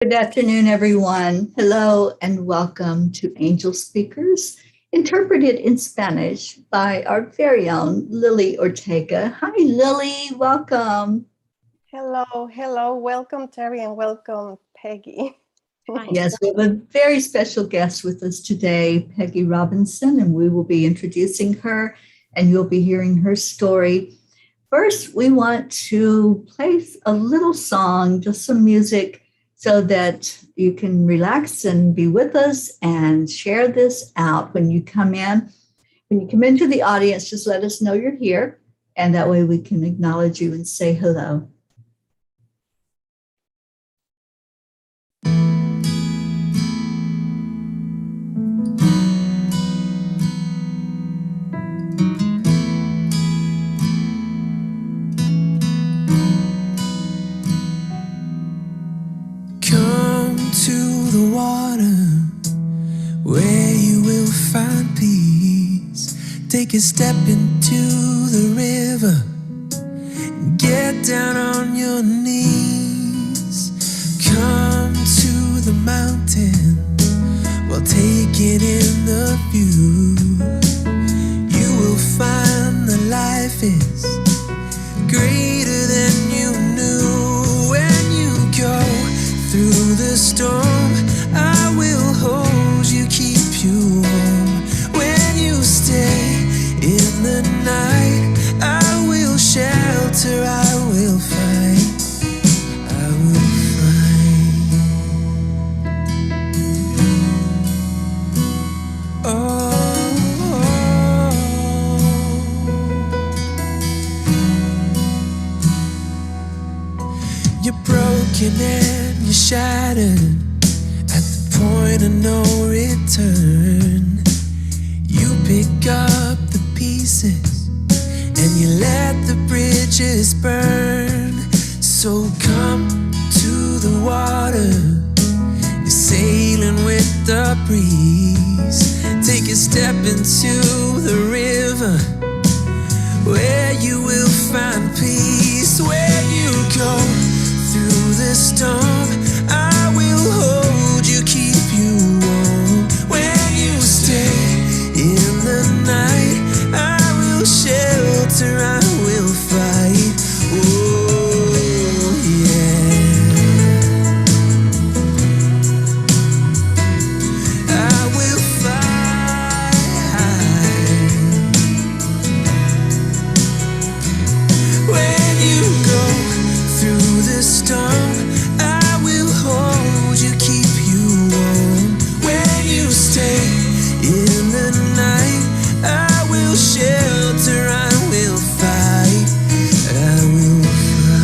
Good afternoon, everyone. Hello and welcome to Angel Speakers, interpreted in Spanish by our very own Lily Ortega. Hi, Lily. Welcome. Hello. Welcome, Teri, and welcome, Peggy. Yes, we have a very special guest with us today, Pegi Robinson, and we will be introducing her and you'll be hearing her story. First, we want to play a little song, just some music, so that you can relax and be with us and share this out when you come in. When you come into the audience, just let us know you're here, and that way we can acknowledge you and say hello. Come to the water where you will find peace. Take a step into the river. Get down on your knees. Come to the mountain while taking in the view. You will find that life is greater than you knew. When you go through the storm, I will hold you, keep you warm. When you stay in the night, I will shelter, I will fight, I will fight. You're broken and you're shattered at the point of no return. You pick up the pieces and you let the bridges burn. So come to the water, you're sailing with the breeze. Take a step into the river where you will find peace. When you go through the storm, I will hold you, keep you warm. When you stay in the night, I will shelter, I will fight. Oh yeah, I will fight. When you go through the storm, I will hold you, keep you warm. When you stay in the night, I will shelter, I will fight, I will fight.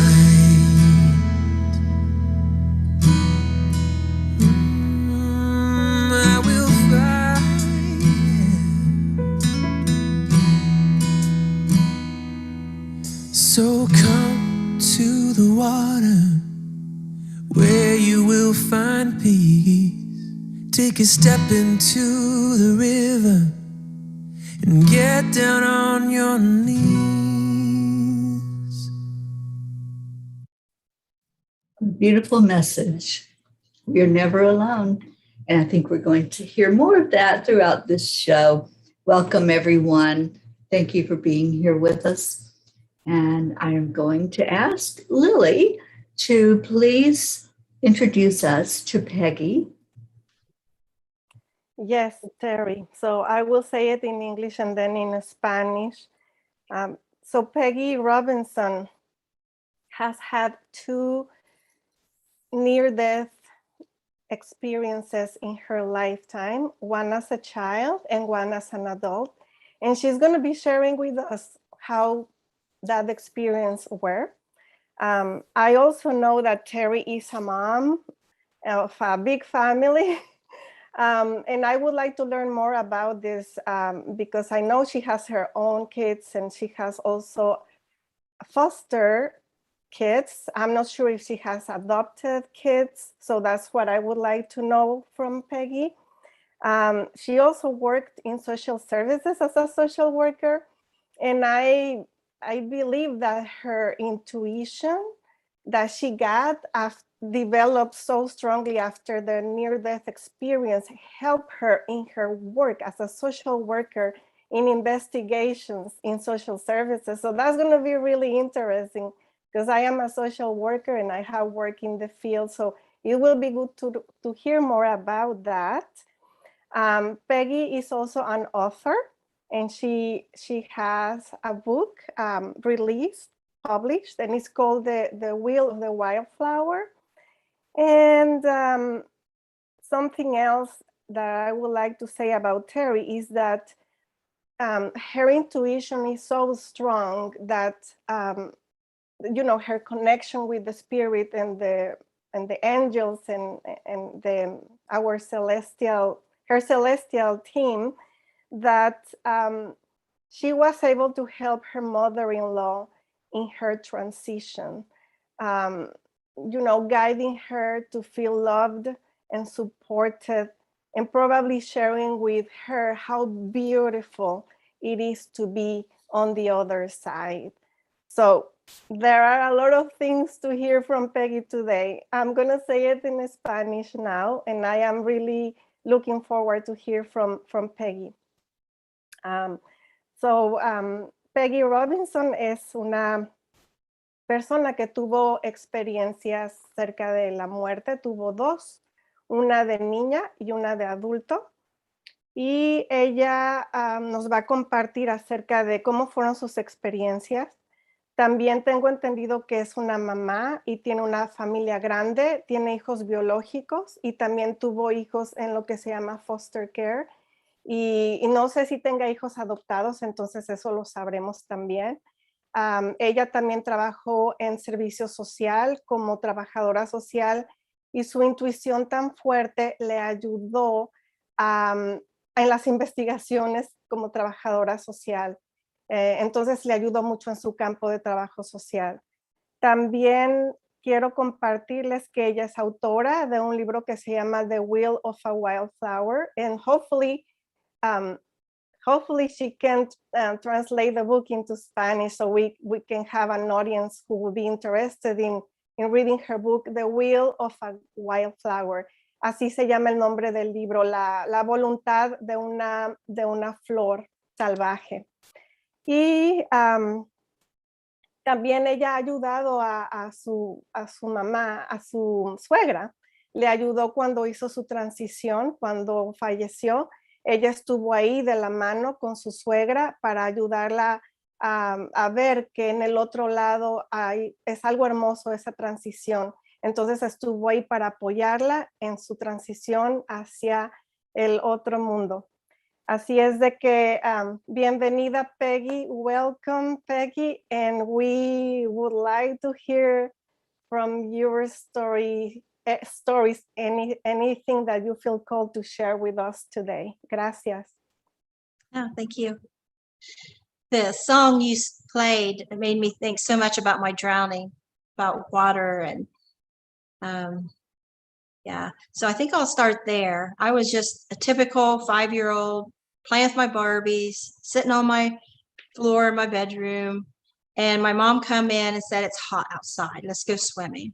I will fight. So come to the water where you will find peace. Take a step into the river and get down on your knees. Beautiful message. We are never alone. And I think we're going to hear more of that throughout this show. Welcome, everyone. Thank you for being here with us. And I am going to ask Lily to please introduce us to Pegi. Yes, Teri. So I will say it in English and then in Spanish. So Pegi Robinson has had 2 near-death experiences in her lifetime, one as a child and one as an adult. And she's going to be sharing with us how that experience were. I also know that Teri is a mom of a big family. And I would like to learn more about this because I know she has her own kids and she has also foster kids. I'm not sure if she has adopted kids. So that's what I would like to know from Pegi. She also worked in social services as a social worker. And I believe that her intuition that she got developed so strongly after the near-death experience helped her in her work as a social worker in investigations in social services. So that's going to be really interesting because I am a social worker and I have worked in the field. So it will be good to hear more about that. Peggy is also an author, and she has a book published, and it's called The Wheel of the Wildflower. And something else that I would like to say about Teri is that her intuition is so strong that her connection with the spirit and the angels and her celestial team, that she was able to help her mother-in-law in her transition, guiding her to feel loved and supported, and probably sharing with her how beautiful it is to be on the other side. So there are a lot of things to hear from Peggy today. I'm going to say it in Spanish now, and I am really looking forward to hear from Peggy. Pegi Robinson es una persona que tuvo experiencias cerca de la muerte, tuvo dos, una de niña y una de adulto. Y ella nos va a compartir acerca de cómo fueron sus experiencias. También tengo entendido que es una mamá y tiene una familia grande, tiene hijos biológicos y también tuvo hijos en lo que se llama foster care. Y no sé si tenga hijos adoptados, entonces eso lo sabremos también. Ella también trabajó en servicio social como trabajadora social y su intuición tan fuerte le ayudó en las investigaciones como trabajadora social. Entonces le ayudó mucho en su campo de trabajo social. También quiero compartirles que ella es autora de un libro que se llama The Wheel of a Wildflower, and hopefully she can translate the book into Spanish so we can have an audience who will be interested in reading her book, The Wheel of a Wildflower. Así se llama el nombre del libro, la voluntad de una flor salvaje. Y también ella ha ayudado a su mamá, a su suegra. Le ayudó cuando hizo su transición, cuando falleció. Ella estuvo ahí de la mano con su suegra para ayudarla a ver que en el otro lado es algo hermoso esa transición. Entonces estuvo ahí para apoyarla en su transición hacia el otro mundo. Así es de que bienvenida Peggy, welcome Peggy, and we would like to hear from your stories, anything that you feel called to share with us today. Gracias. Oh, thank you. The song you played made me think so much about my drowning, about water, and yeah. So I think I'll start there. I was just a typical 5-year-old playing with my Barbies, sitting on my floor in my bedroom, and my mom come in and said, "It's hot outside. Let's go swimming."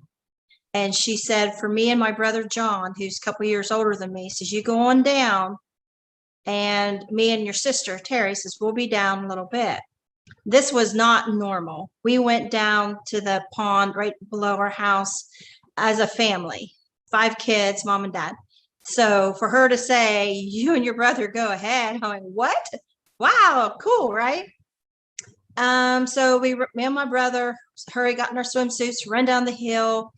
And she said, for me and my brother John, who's a couple years older than me, says, "You go on down, and me and your sister Teri says we'll be down a little bit." This was not normal. We went down to the pond right below our house as a family, 5 kids, mom and dad. So for her to say, "You and your brother go ahead," I'm like, what? Wow, cool, right? So me and my brother got in our swimsuits, run down the hill,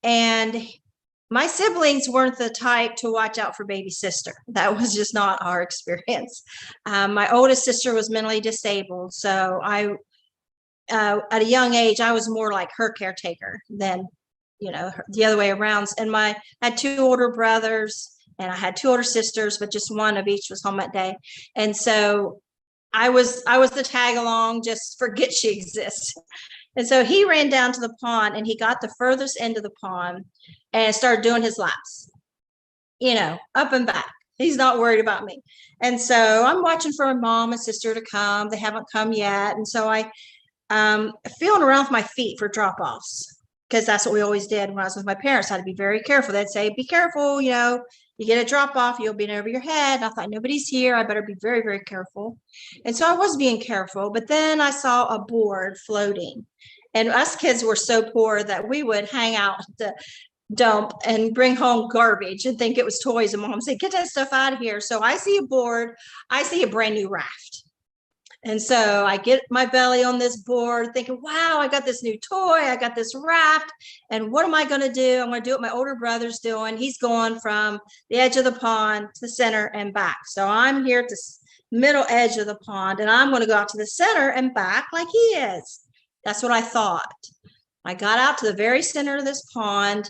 and my siblings weren't the type to watch out for baby sister. That was just not our experience. My oldest sister was mentally disabled, so at a young age, I was more like her caretaker than, the other way around. And I had 2 older brothers and I had 2 older sisters, but just one of each was home that day. And so I was the tag along, just forget she exists. And so he ran down to the pond and he got the furthest end of the pond and started doing his laps, up and back. He's not worried about me. And so I'm watching for my mom and sister to come. They haven't come yet. And so I feeling around with my feet for drop-offs, because that's what we always did when I was with my parents. I had to be very careful. They'd say, be careful, you know, you get a drop off, you'll be over your head. And I thought, nobody's here. I better be very, very careful. And so I was being careful. But then I saw a board floating. And us kids were so poor that we would hang out at the dump and bring home garbage and think it was toys. And mom said, get that stuff out of here. So I see a board. I see a brand new raft. And so I get my belly on this board thinking, wow, I got this new toy. I got this raft. And what am I going to do? I'm going to do what my older brother's doing. He's going from the edge of the pond to the center and back. So I'm here at the middle edge of the pond, and I'm going to go out to the center and back like he is. That's what I thought. I got out to the very center of this pond,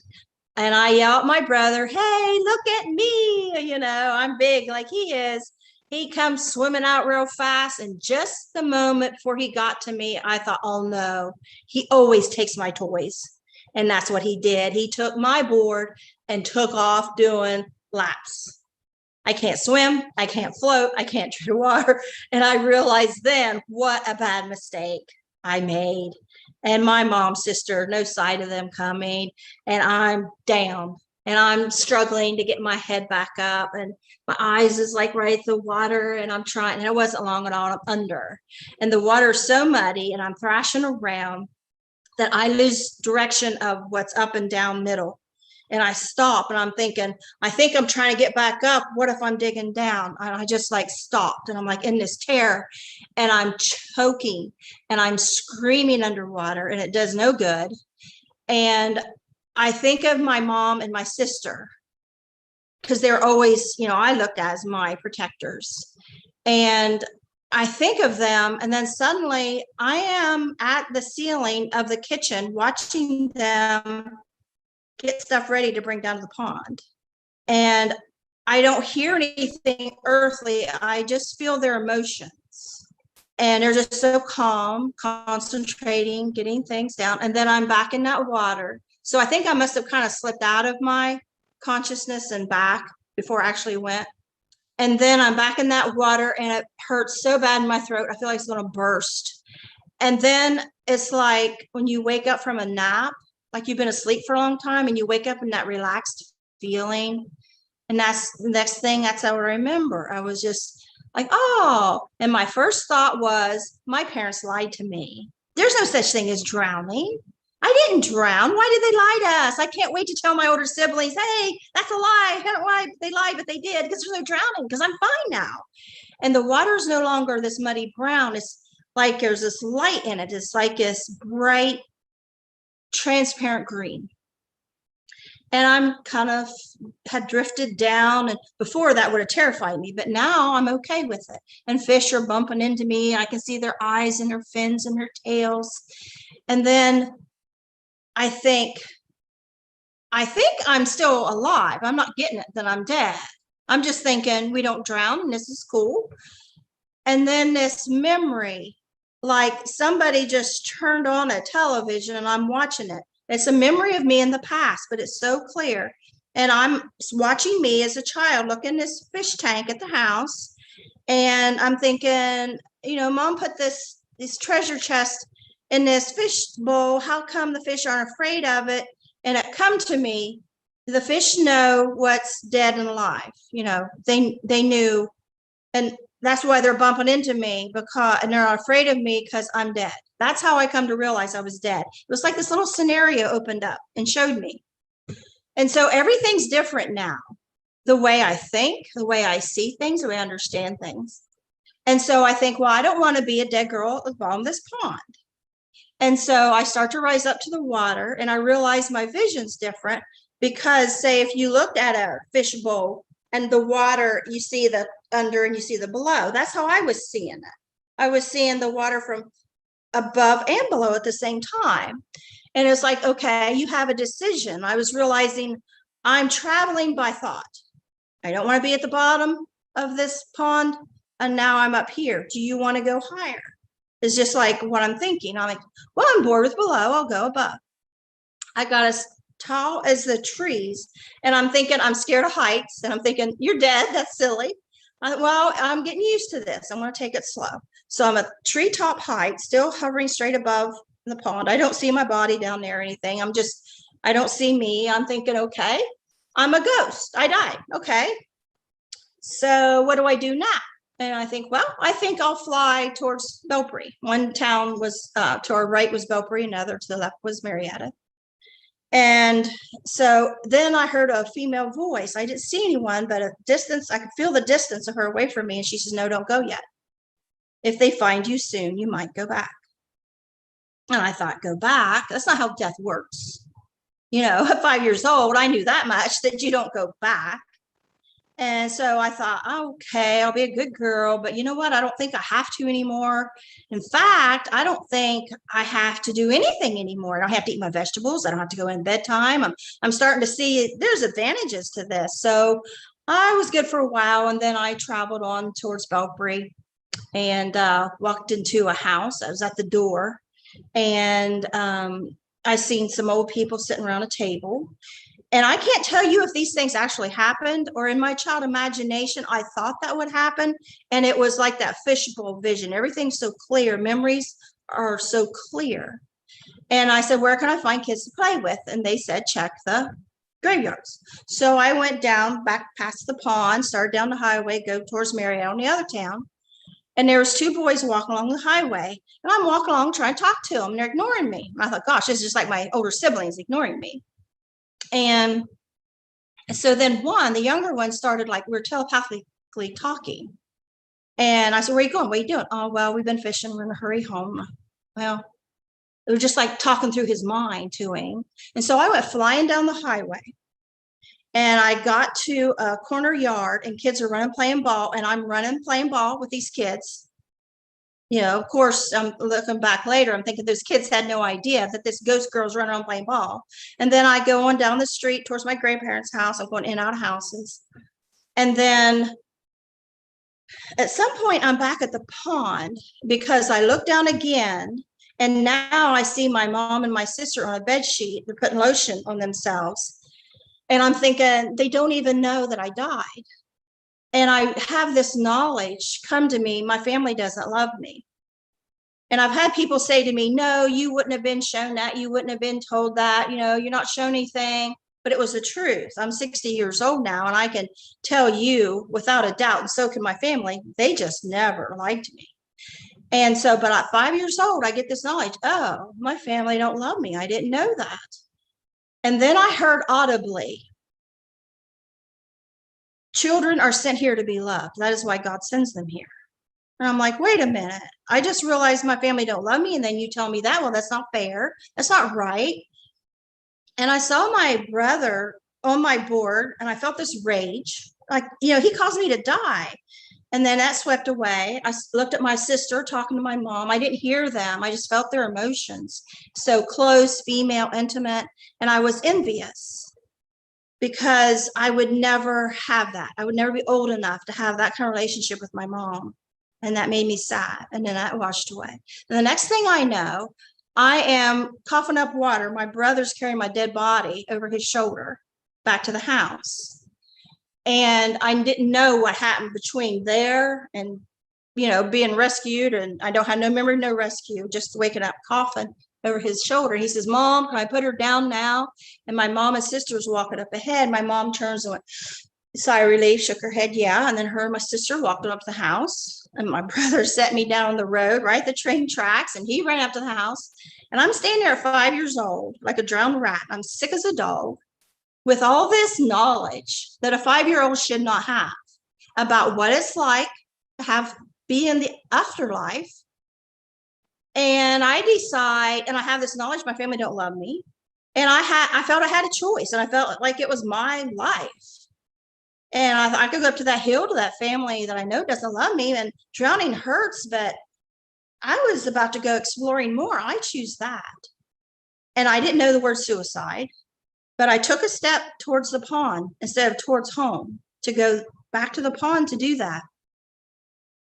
and I yelled at my brother, hey, look at me. You know, I'm big like he is. He comes swimming out real fast. And just the moment before he got to me, I thought, oh no, he always takes my toys. And that's what he did. He took my board and took off doing laps. I can't swim. I can't float. I can't tread water. And I realized then what a bad mistake I made. And my mom's sister, no sight of them coming. And I'm down. And I'm struggling to get my head back up, and my eyes is like right at the water, and I'm trying, and it wasn't long at all, I'm under. And the water is so muddy, and I'm thrashing around that I lose direction of what's up and down middle. And I stop, and I'm thinking, I think I'm trying to get back up. What if I'm digging down? And I just like stopped, and I'm like in this terror, and I'm choking, and I'm screaming underwater, and it does no good. And I think of my mom and my sister, because they're always, you know, I looked at as my protectors. And I think of them, and then suddenly I am at the ceiling of the kitchen watching them get stuff ready to bring down to the pond. And I don't hear anything earthly. I just feel their emotions. And they're just so calm, concentrating, getting things down. And then I'm back in that water. So I think I must have kind of slipped out of my consciousness and back before I actually went. And then I'm back in that water, and it hurts so bad in my throat. I feel like it's going to burst. And then it's like when you wake up from a nap, like you've been asleep for a long time, and you wake up in that relaxed feeling. And that's the next thing, that's how I remember. I was just like, oh, and my first thought was, my parents lied to me. There's no such thing as drowning. I didn't drown. Why did they lie to us? I can't wait to tell my older siblings, hey, that's a lie. I don't know why they lied, but they did, because there's no drowning, because I'm fine now. And the water is no longer this muddy brown. It's like there's this light in it. It's like this bright, transparent green. And I'm kind of had drifted down. And before that would have terrified me, but now I'm okay with it. And fish are bumping into me. I can see their eyes and their fins and their tails. And then I think I'm still alive. I'm not getting it that I'm dead. I'm just thinking we don't drown, and this is cool. And then this memory, like somebody just turned on a television and I'm watching it. It's a memory of me in the past, but it's so clear. And I'm watching me as a child look in this fish tank at the house. And I'm thinking, you know, mom put this treasure chest in this fish bowl. How come the fish aren't afraid of it? And it come to me, the fish know what's dead and alive. You know, they knew, and that's why they're bumping into me, and they're afraid of me because I'm dead. That's how I come to realize I was dead. It was like this little scenario opened up and showed me. And so everything's different now. The way I think, the way I see things, the way I understand things. And so I think, well, I don't want to be a dead girl at the bottom of this pond. And so I start to rise up to the water, and I realize my vision's different, because say if you looked at a fish bowl and the water, you see the under and you see the below. That's how I was seeing it. I was seeing the water from above and below at the same time. And it's like, okay, you have a decision. I was realizing I'm traveling by thought. I don't want to be at the bottom of this pond, and now I'm up here. Do you want to go higher? It's just like what I'm thinking. I'm like, well, I'm bored with below. I'll go above. I got as tall as the trees, and I'm thinking I'm scared of heights, and I'm thinking you're dead. That's silly. Well, I'm getting used to this. I'm going to take it slow. So I'm at treetop height, still hovering straight above in the pond. I don't see my body down there or anything. I don't see me. I'm thinking, okay, I'm a ghost. I died. Okay. So what do I do now? And I think, well, I think I'll fly towards Belpre. One town was to our right was Belpre, another to the left was Marietta. And so then I heard a female voice. I didn't see anyone, but a distance, I could feel the distance of her away from me. And she says, no, don't go yet. If they find you soon, you might go back. And I thought, go back? That's not how death works. You know, at 5 years old, I knew that much, that you don't go back. And so I thought, okay, I'll be a good girl, but you know what? I don't think I have to anymore. In fact, I don't think I have to do anything anymore. I don't have to eat my vegetables. I don't have to go in bedtime. I'm starting to see there's advantages to this. So I was good for a while. And then I traveled on towards Belpre and walked into a house. I was at the door and I seen some old people sitting around a table. And I can't tell you if these things actually happened, or in my child imagination, I thought that would happen. And it was like that fishbowl vision. Everything's so clear. Memories are so clear. And I said, where can I find kids to play with? And they said, check the graveyards. So I went down back past the pond, started down the highway, go towards Marietta on the other town. And there was two boys walking along the highway. And I'm walking along trying to talk to them. And they're ignoring me. And I thought, gosh, this is just like my older siblings ignoring me. And so then the younger one started like, we're telepathically talking. And I said, where are you going? What are you doing? Oh, well, we've been fishing. We're in a hurry home. Well, it was just like talking through his mind to him. And so I went flying down the highway and I got to a corner yard and kids are running, playing ball. And I'm running, playing ball with these kids. You know, of course, I'm looking back later, I'm thinking those kids had no idea that this ghost girl's running around playing ball. And then I go on down the street towards my grandparents' house. I'm going in and out of houses. And then at some point, I'm back at the pond because I look down again. And now I see my mom and my sister on a bed sheet. They're putting lotion on themselves. And I'm thinking, they don't even know that I died. And I have this knowledge come to me, my family doesn't love me. And I've had people say to me, no, you wouldn't have been shown that. You wouldn't have been told that, you know, you're not shown anything. But it was the truth. I'm 60 years old now, and I can tell you without a doubt, and so can my family, they just never liked me. And so, but at 5 years old, I get this knowledge, oh, my family don't love me. I didn't know that. And then I heard audibly, children are sent here to be loved. That is why God sends them here. And I'm like, wait a minute. I just realized my family don't love me. And then you tell me that, well, that's not fair. That's not right. And I saw my brother on my board and I felt this rage. Like, you know, he caused me to die. And then that swept away. I looked at my sister talking to my mom. I didn't hear them. I just felt their emotions. So close, female, intimate. And I was envious, because I would never have that. I would never be old enough to have that kind of relationship with my mom. And that made me sad. And then that washed away. And the next thing I know, I am coughing up water. My brother's carrying my dead body over his shoulder back to the house. And I didn't know what happened between there and, you know, being rescued. And I don't have no memory, no rescue, just waking up coughing over his shoulder. He says, Mom, can I put her down now? And my mom and sister was walking up ahead. My mom turns and went, sigh of relief, shook her head, yeah. And then her and my sister walked up to the house. And my brother set me down on the road, right, the train tracks, and he ran up to the house. And I'm standing there at 5 years old, like a drowned rat. I'm sick as a dog with all this knowledge that a 5-year-old should not have about what it's like to be in the afterlife. And I decide, and I have this knowledge, my family don't love me. And I felt I had a choice, and I felt like it was my life. And I could go up to that hill to that family that I know doesn't love me, and drowning hurts, but I was about to go exploring more. I choose that. And I didn't know the word suicide, but I took a step towards the pond instead of towards home to go back to the pond to do that.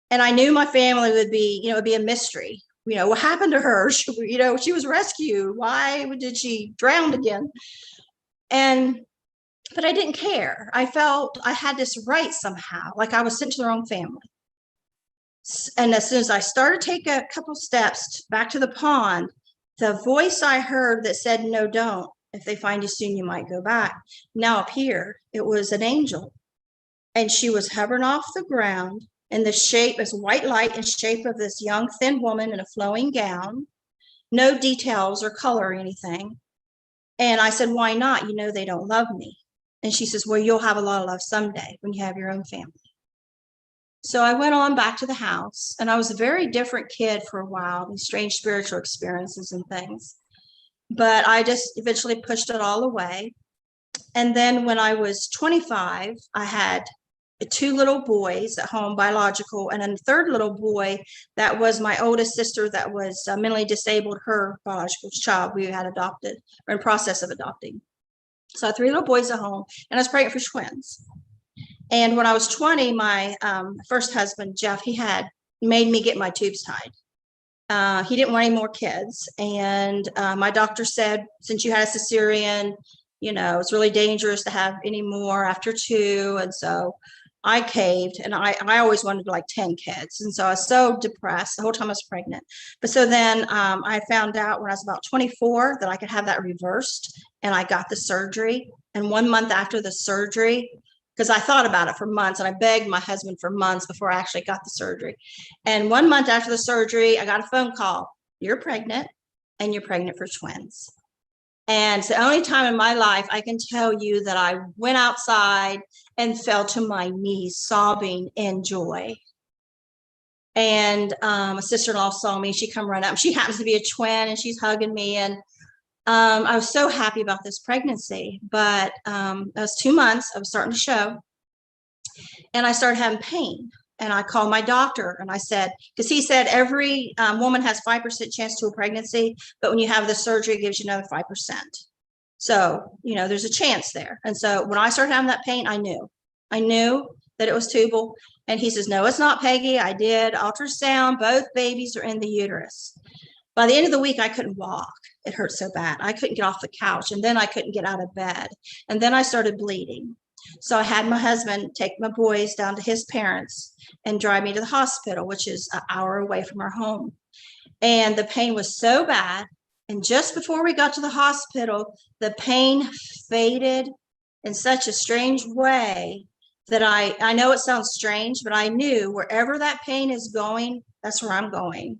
And I knew my family would be, it'd be a mystery. What happened to her? She was rescued. Why did she drown again? But I didn't care. I felt I had this right somehow, like I was sent to the wrong family. And as soon as I started to take a couple steps back to the pond, the voice I heard that said, no, don't. If they find you soon, you might go back. Now appeared. It was an angel. And she was hovering off the ground in the shape as white light in shape of this young, thin woman in a flowing gown. No details or color or anything. And I said, why not? You know, they don't love me. And she says, well, you'll have a lot of love someday when you have your own family. So I went on back to the house, and I was a very different kid for a while, these strange spiritual experiences and things. But I just eventually pushed it all away. And then when I was 25, I had 2 little boys at home, biological, and then a third little boy that was my oldest sister that was mentally disabled, her biological child we had adopted, or in process of adopting. So I had 3 little boys at home, and I was pregnant for twins. And when I was 20, my first husband, Jeff, he had made me get my tubes tied. He didn't want any more kids. And my doctor said, since you had a cesarean, you know, it's really dangerous to have any more after 2. And so I caved, and I always wanted like 10 kids. And so I was so depressed the whole time I was pregnant. But so then I found out when I was about 24 that I could have that reversed, and I got the surgery. And 1 month after the surgery, because I thought about it for months, and I begged my husband for months before I actually got the surgery. And 1 month after the surgery, I got a phone call. You're pregnant, and you're pregnant for twins. And it's the only time in my life I can tell you that I went outside and fell to my knees sobbing in joy. And a sister-in-law saw me. She come run up. She happens to be a twin, and she's hugging me. And I was so happy about this pregnancy. But that was 2 months. I was starting to show. And I started having pain. And I called my doctor, and I said, because he said every woman has 5% chance to a pregnancy, but when you have the surgery, it gives you another 5%. So, you know, there's a chance there. And so when I started having that pain, I knew that it was tubal. And he says, no, it's not, Peggy. I did ultrasound. Both babies are in the uterus. By the end of the week, I couldn't walk. It hurt so bad. I couldn't get off the couch, and then I couldn't get out of bed. And then I started bleeding. So I had my husband take my boys down to his parents and drive me to the hospital, which is an hour away from our home. And the pain was so bad. And just before we got to the hospital, the pain faded in such a strange way that I know it sounds strange, but I knew wherever that pain is going, that's where I'm going.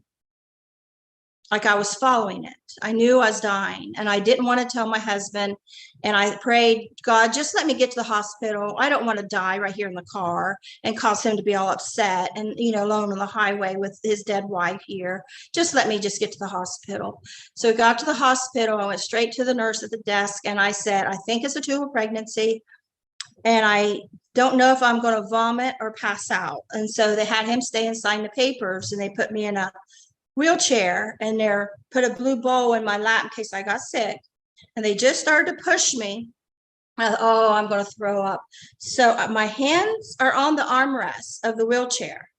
Like I was following it. I knew I was dying, and I didn't want to tell my husband. And I prayed, God, just let me get to the hospital. I don't want to die right here in the car and cause him to be all upset and, you know, alone on the highway with his dead wife here. Just let me just get to the hospital. So I got to the hospital. I went straight to the nurse at the desk, and I said, I think it's a tubal pregnancy, and I don't know if I'm going to vomit or pass out. And so they had him stay and sign the papers, and they put me in a wheelchair, and they put a blue bowl in my lap in case I got sick. And they just started to push me. Oh, I'm going to throw up. So my hands are on the armrest of the wheelchair.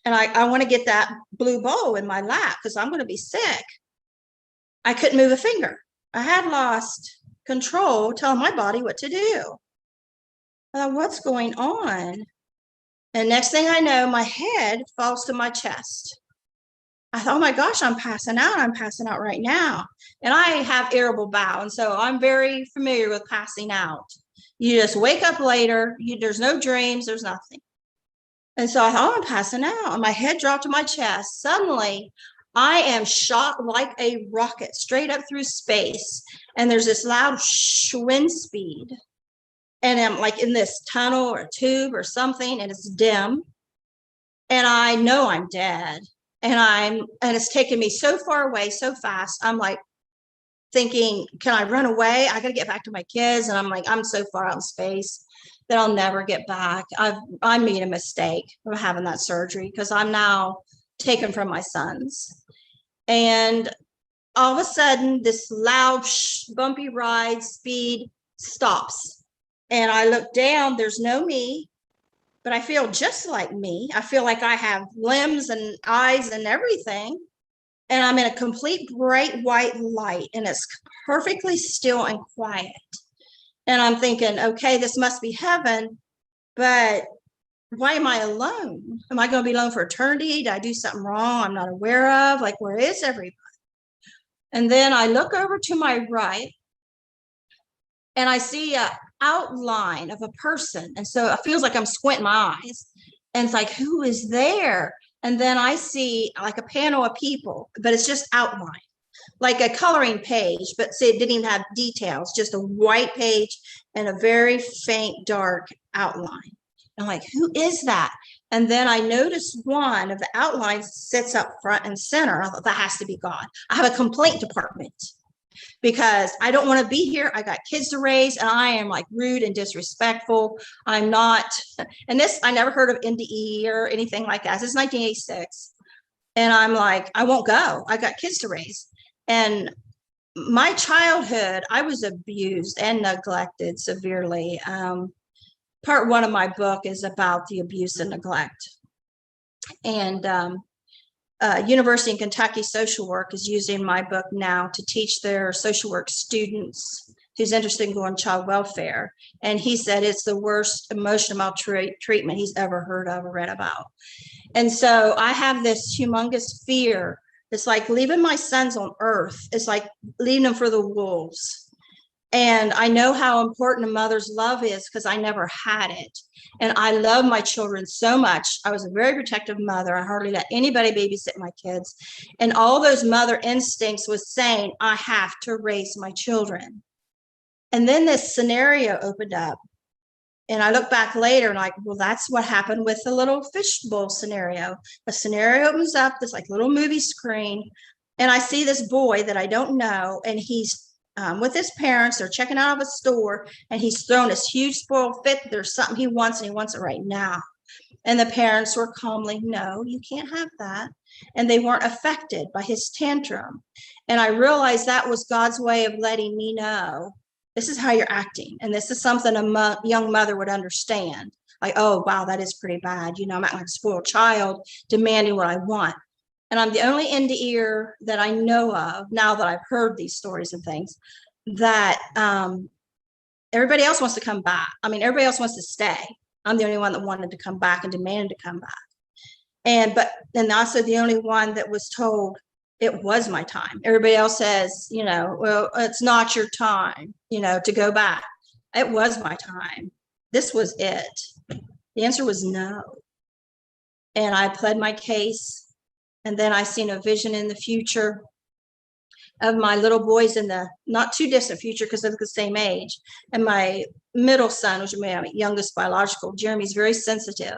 And I want to get that blue bowl in my lap because I'm going to be sick. I couldn't move a finger. I had lost control, telling my body what to do. I thought, what's going on? And next thing I know, my head falls to my chest. I thought, oh my gosh, I'm passing out. I'm passing out right now. And I have irritable bowel. And so I'm very familiar with passing out. You just wake up later. There's no dreams. There's nothing. And so I thought, oh, I'm passing out. And my head dropped to my chest. Suddenly, I am shot like a rocket straight up through space. And there's this loud wind speed. And I'm like in this tunnel or tube or something, and it's dim. And I know I'm dead. And it's taken me so far away so fast. I'm like thinking, can I run away? I got to get back to my kids. And I'm like, I'm so far out in space that I'll never get back. I made a mistake of having that surgery because I'm now taken from my sons. And all of a sudden, this loud, bumpy ride speed stops. And I look down, there's no me. But I feel just like me. I feel like I have limbs and eyes and everything. And I'm in a complete bright white light, and it's perfectly still and quiet. And I'm thinking, okay, this must be heaven, but why am I alone? Am I going to be alone for eternity? Did I do something wrong I'm not aware of? Like, where is everybody? And then I look over to my right and I see a outline of a person. And so it feels like I'm squinting my eyes. And it's like, who is there? And then I see like a panel of people, but it's just outline, like a coloring page, but see, it didn't even have details, just a white page and a very faint, dark outline. I'm like, who is that? And then I noticed one of the outlines sits up front and center. I thought, that has to be God. I have a complaint department because I don't want to be here. I got kids to raise and I am like rude and disrespectful. I'm not, and this, I never heard of NDE or anything like that. This is 1986. And I'm like, I won't go. I got kids to raise. And my childhood, I was abused and neglected severely. Part one of my book is about the abuse and neglect. And University in Kentucky social work is using my book now to teach their social work students who's interested in going child welfare. And he said it's the worst emotional treatment he's ever heard of or read about. And so I have this humongous fear. It's like leaving my sons on earth. It's like leaving them for the wolves. And I know how important a mother's love is because I never had it. And I love my children so much. I was a very protective mother. I hardly let anybody babysit my kids. And all those mother instincts was saying, I have to raise my children. And then this scenario opened up. And I look back later and like, well, that's what happened with the little fishbowl scenario. A scenario opens up, this like little movie screen. And I see this boy that I don't know. And he's with his parents. They're checking out of a store. And he's thrown this huge spoiled fit. There's something he wants and he wants it right now. And the parents were calmly, no, you can't have that. And they weren't affected by his tantrum. And I realized that was God's way of letting me know, this is how you're acting. And this is something a young mother would understand. Like, oh, wow, that is pretty bad. You know, I'm acting like a spoiled child, demanding what I want. And I'm the only NDEer that I know of, now that I've heard these stories and things, that everybody else wants to come back. I mean, everybody else wants to stay. I'm the only one that wanted to come back and demanded to come back. And also the only one that was told it was my time. Everybody else says, you know, well, it's not your time, you know, to go back. It was my time. This was it. The answer was no. And I pled my case. And then I seen a vision in the future of my little boys in the not too distant future because they're the same age. And my middle son, which is my youngest biological, Jeremy's very sensitive.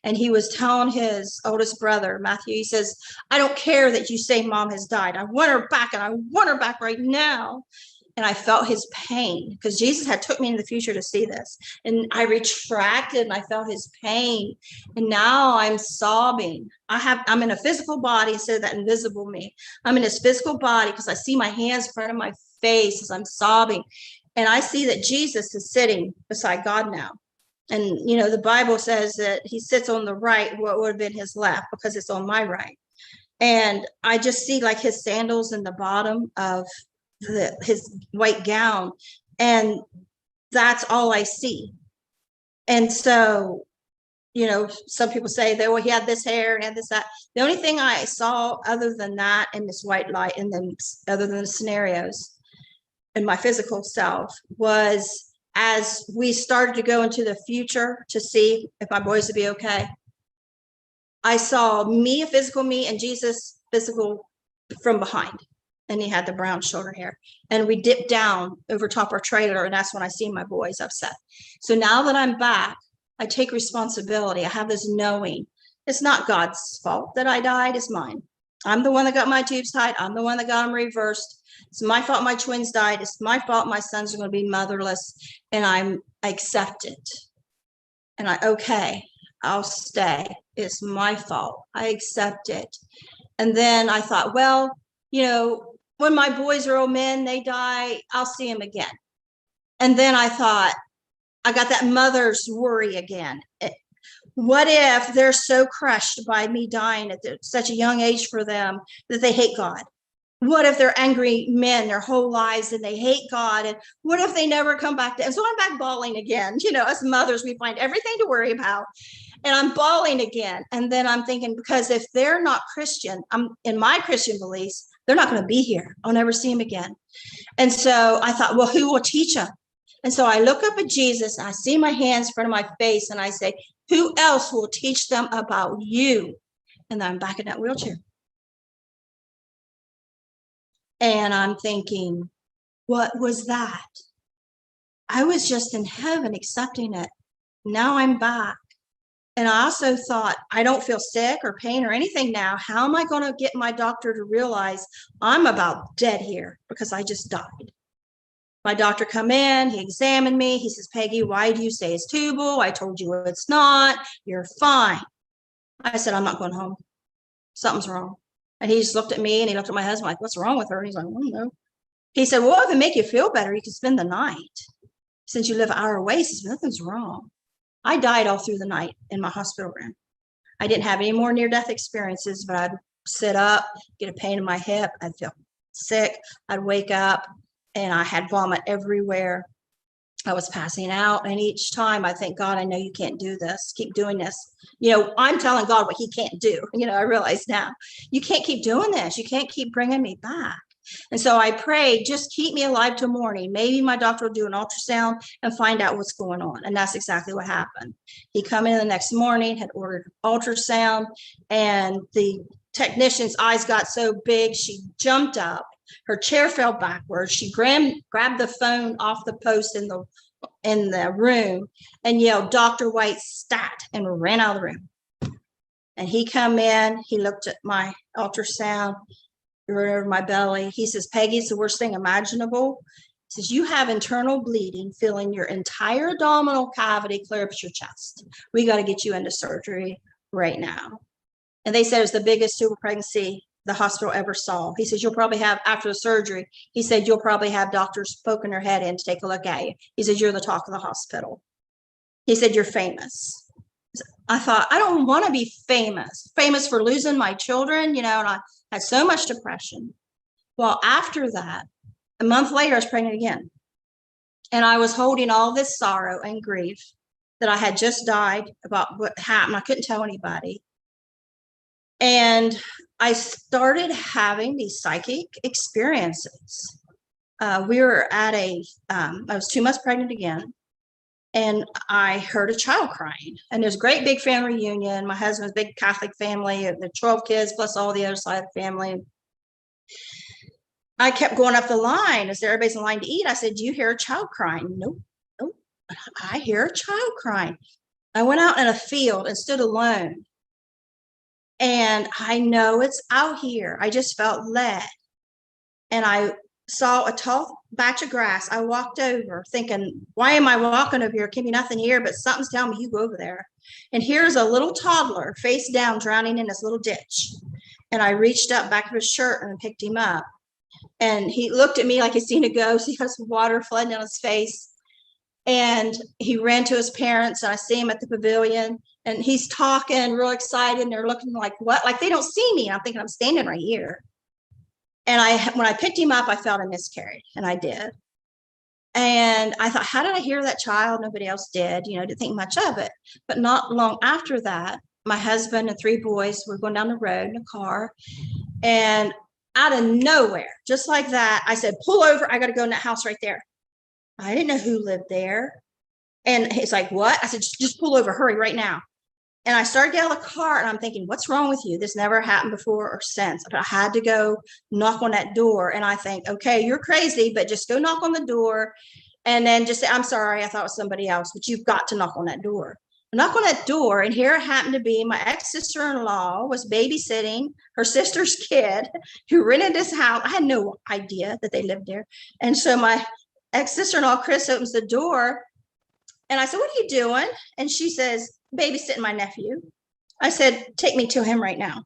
And he was telling his oldest brother, Matthew, he says, I don't care that you say mom has died. I want her back and I want her back right now. And I felt his pain because Jesus had took me into the future to see this. And I retracted and I felt his pain. And now I'm sobbing. I'm in a physical body instead of that invisible me. I'm in this physical body because I see my hands in front of my face as I'm sobbing. And I see that Jesus is sitting beside God now. And, you know, the Bible says that he sits on the right, what would have been his left, because it's on my right. And I just see like his sandals in the bottom of his white gown. And that's all I see. And so, you know, some people say that, well, he had this hair and had this, that. The only thing I saw other than that and this white light and then other than the scenarios in my physical self was as we started to go into the future to see if my boys would be okay. I saw me, a physical me, and Jesus physical from behind. And he had the brown shoulder hair. And we dipped down over top our trailer. And that's when I see my boys upset. So now that I'm back, I take responsibility. I have this knowing. It's not God's fault that I died. It's mine. I'm the one that got my tubes tied. I'm the one that got them reversed. It's my fault my twins died. It's my fault my sons are going to be motherless. And I accept it. And okay, I'll stay. It's my fault. I accept it. And then I thought, well, you know, when my boys are old men, they die, I'll see them again. And then I thought, I got that mother's worry again. What if they're so crushed by me dying at such a young age for them that they hate God? What if they're angry men their whole lives and they hate God? And what if they never come back to? And so I'm back bawling again. You know, as mothers, we find everything to worry about. And I'm bawling again. And then I'm thinking, because if they're not Christian, I'm in my Christian beliefs, They're not going to be here. I'll never see them again. And so I thought, well, who will teach them? And so I look up at Jesus, and I see my hands in front of my face, and I say, who else will teach them about you? And then I'm back in that wheelchair. And I'm thinking, what was that? I was just in heaven accepting it. Now I'm back. And I also thought, I don't feel sick or pain or anything now. How am I going to get my doctor to realize I'm about dead here because I just died? My doctor come in, he examined me. He says, Peggy, why do you say it's tubal? I told you it's not. You're fine. I said, I'm not going home. Something's wrong. And he just looked at me and he looked at my husband like, what's wrong with her? And he's like, I don't know. He said, well, if it make you feel better, you can spend the night. Since you live an hour away, he says, nothing's wrong. I died all through the night in my hospital room. I didn't have any more near-death experiences, but I'd sit up, get a pain in my hip. I'd feel sick. I'd wake up and I had vomit everywhere. I was passing out. And each time I think, God, I know you can't do this. Keep doing this. You know, I'm telling God what he can't do. You know, I realize now you can't keep doing this. You can't keep bringing me back. And so I prayed, just keep me alive till morning. Maybe my doctor will do an ultrasound and find out what's going on. And that's exactly what happened. He come in the next morning, had ordered ultrasound, and the technician's eyes got so big, she jumped up. Her chair fell backwards. She grabbed the phone off the post in the room and yelled, Dr. White, stat, and ran out of the room. And he come in, he looked at my ultrasound, over my belly. He says, Peggy, it's the worst thing imaginable. He says, you have internal bleeding filling your entire abdominal cavity clear up to your chest. We got to get you into surgery right now. And they said it was the biggest tubal pregnancy the hospital ever saw. He says, you'll probably have, after the surgery, he said, you'll probably have doctors poking their head in to take a look at you. He says, you're the talk of the hospital. He said, you're famous. I thought, I don't want to be famous for losing my children, you know, and I had so much depression. Well, after that, a month later, I was pregnant again. And I was holding all this sorrow and grief that I had just died about what happened. I couldn't tell anybody. And I started having these psychic experiences. We were at I was 2 months pregnant again. And I heard a child crying, and there's a great big family reunion. My husband's big Catholic family, the 12 kids plus all the other side of the family. I kept going up the line as everybody's in line to eat. I said, do you hear a child crying? Nope. I hear a child crying. I went out in a field and stood alone. And I know it's out here. I just felt led. And I saw a tall batch of grass. I walked over thinking, why am I walking over here? Can be nothing here, but something's telling me you go over there. And here's a little toddler face down, drowning in this little ditch. And I reached up back of his shirt and picked him up. And he looked at me like he'd seen a ghost. He has water flooding down his face. And he ran to his parents, and I see him at the pavilion, and he's talking real excited, and they're looking like, what? Like they don't see me. I'm thinking I'm standing right here. And when I picked him up, I felt a miscarriage, and I did. And I thought, how did I hear that child? Nobody else did, you know, didn't think much of it. But not long after that, my husband and 3 boys were going down the road in a car, and out of nowhere, just like that, I said, pull over. I got to go in that house right there. I didn't know who lived there. And he's like, what? I said, just pull over, hurry right now. And I started getting out of the car, and I'm thinking, what's wrong with you? This never happened before or since. But I had to go knock on that door. And I think, okay, you're crazy, but just go knock on the door. And then just say, I'm sorry, I thought it was somebody else, but you've got to knock on that door. I knock on that door, and here it happened to be my ex-sister-in-law was babysitting her sister's kid who rented this house. I had no idea that they lived there. And so my ex-sister-in-law, Chris, opens the door. And I said, what are you doing? And she says, babysitting my nephew. I said, take me to him right now.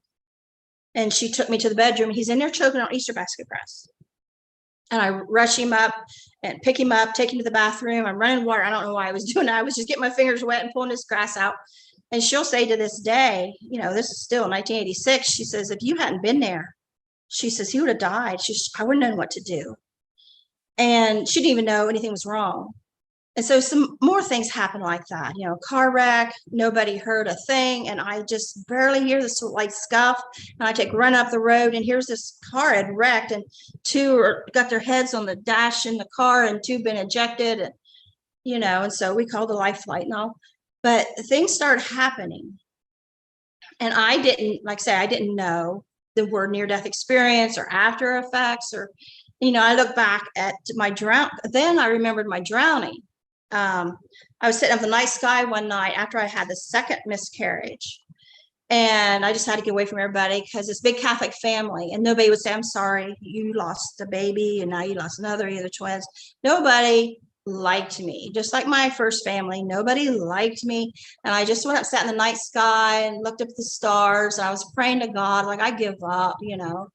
And she took me to the bedroom. He's in there choking on Easter basket grass. And I rush him up and pick him up, take him to the bathroom. I'm running water. I don't know why I was doing that. I was just getting my fingers wet and pulling this grass out. And she'll say to this day, you know, this is still 1986. She says, if you hadn't been there, she says, he would have died. I wouldn't have known what to do. And she didn't even know anything was wrong. And so some more things happen like that, you know, car wreck, nobody heard a thing. And I just barely hear this like scuff. And I take run up the road and here's this car had wrecked and two got their heads on the dash in the car and two been ejected. And, you know, and so we called the life flight and all, but things started happening. And I didn't, like I say, I didn't know the word near death experience or after effects or, you know, I look back at my then I remembered my drowning. I was sitting up in the night sky one night after I had the second miscarriage. And I just had to get away from everybody because it's a big Catholic family and nobody would say, I'm sorry, you lost a baby and now you lost another, either twins. Nobody liked me, just like my first family. Nobody liked me. And I just went up, sat in the night sky and looked up at the stars. And I was praying to God, like, I give up, you know.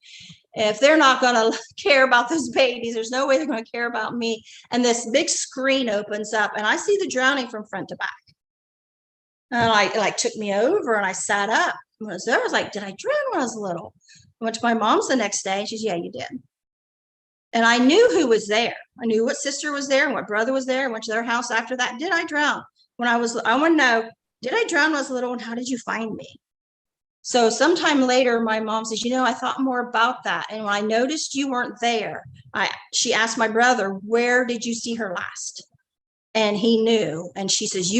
If they're not going to care about those babies, there's no way they're going to care about me. And this big screen opens up and I see the drowning from front to back. And it like took me over and I sat up. I was like, did I drown when I was little? I went to my mom's the next day and she's, yeah, you did. And I knew who was there. I knew what sister was there and what brother was there. I went to their house after that. Did I drown? I want to know, did I drown when I was little and how did you find me? So sometime later, my mom says, you know, I thought more about that. And when I noticed you weren't there, she asked my brother, where did you see her last? And he knew. And she says,